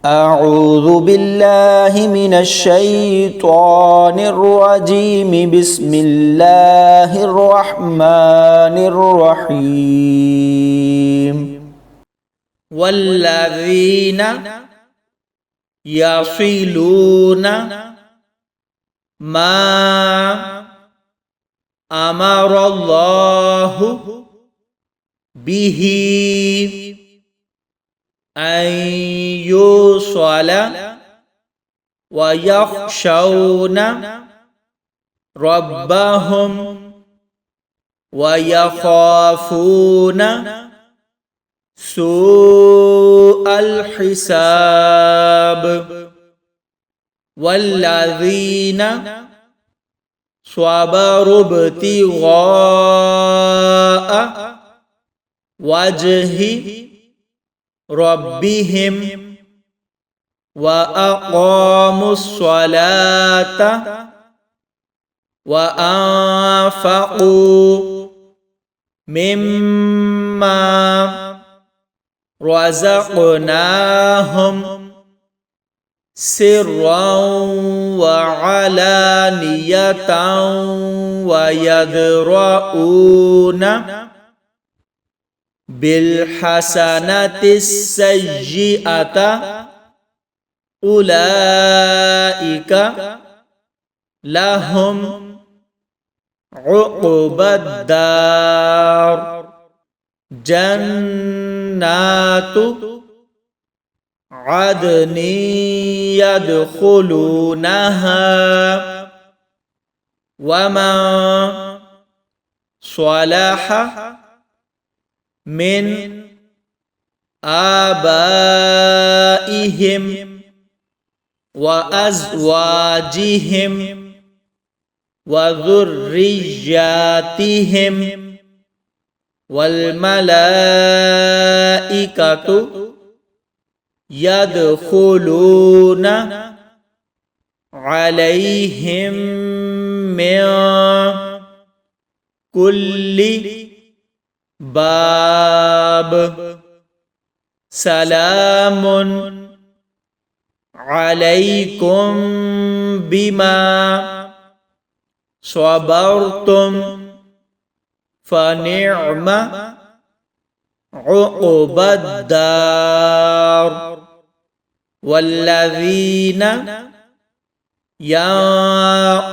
أعوذ بالله من الشيطان الرجيم بسم الله الرحمن الرحيم والذين يصلون ما أمر الله به أن يوصل ويخشون ربهم ويخافون سوء الحساب والذين صبروا ابتغاء وجه ربهم وأقاموا الصلاة وأنفقوا مما رزقناهم سرا وعلانية ويدرؤون بالحسنة السيئة أولئك لهم عقبى الدار جنات عدن يدخلونها ومن صلح من آبائهم وأزواجهم وذرياتهم والملائكة يدخلون عليهم من كل باب سلام عليكم بما صبرتم فنعم عقبى الدار والذين ينقضون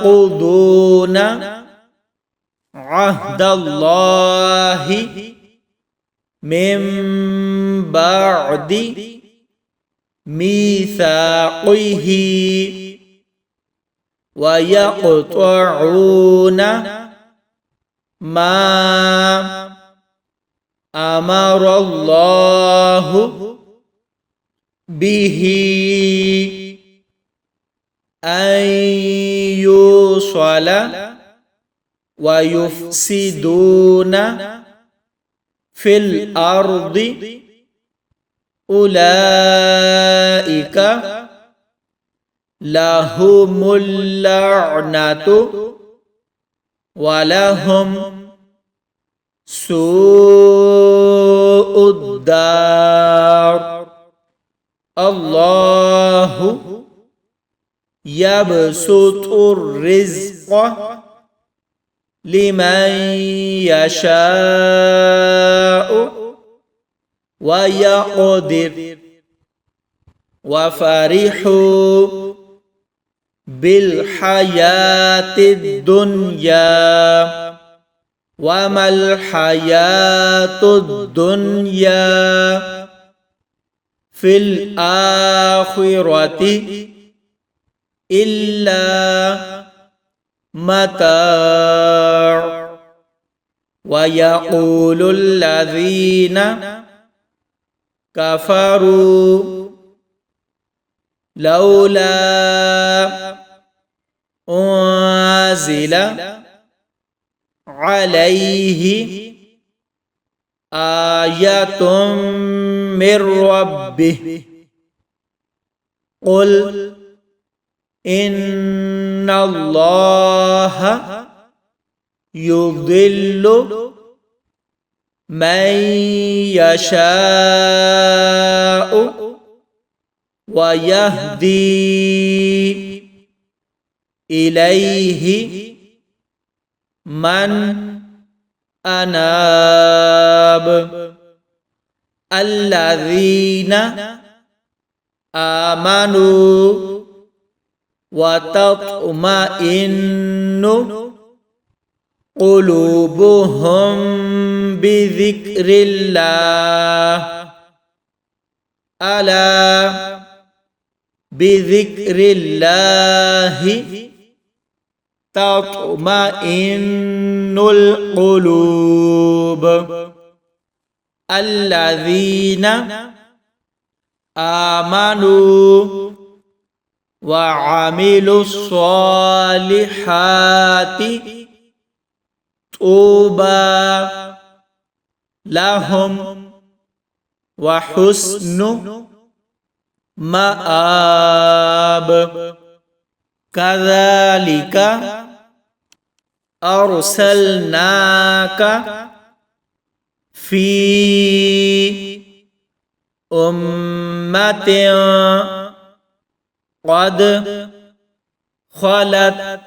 عهد الله من بعد ميثاقه ويقطعون ما أمر الله به أن يوصل ويفسدون في الأرض أولئك لهم اللعنة ولهم سوء الدار الله يبسط الرزق لمن يشاء ويقدر وفرحوا بالحياة الدنيا وما الحياة الدنيا في الآخرة إلا متاع ويقول الذين كفروا لولا أنزل عليه آية من ربه قل إن الله يضل من يشاء ويهدي إليه من أناب الذين آمنوا وتطمئن قلوبهم بذكر الله ألا بذكر الله تطمئن القلوب الذين آمنوا وعملوا الصالحات طوبى لهم وحسن مآب كذلك أرسلناك في أمة قد خلت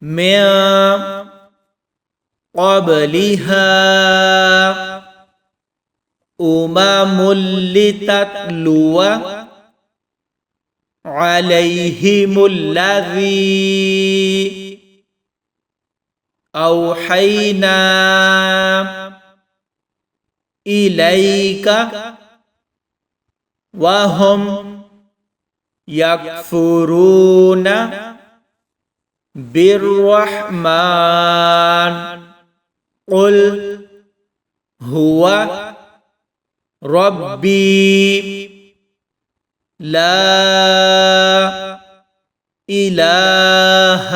من قبلها أمم لتتلو عليهم الذي أوحينا إليك وهم يكفرون بالرحمن قل هو ربي لا إله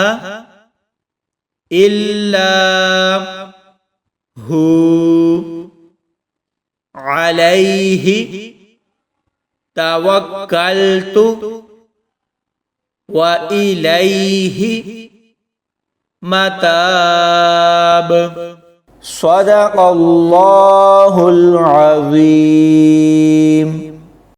إلا هو عليه توكلت وإليه متاب صدق الله العظيم.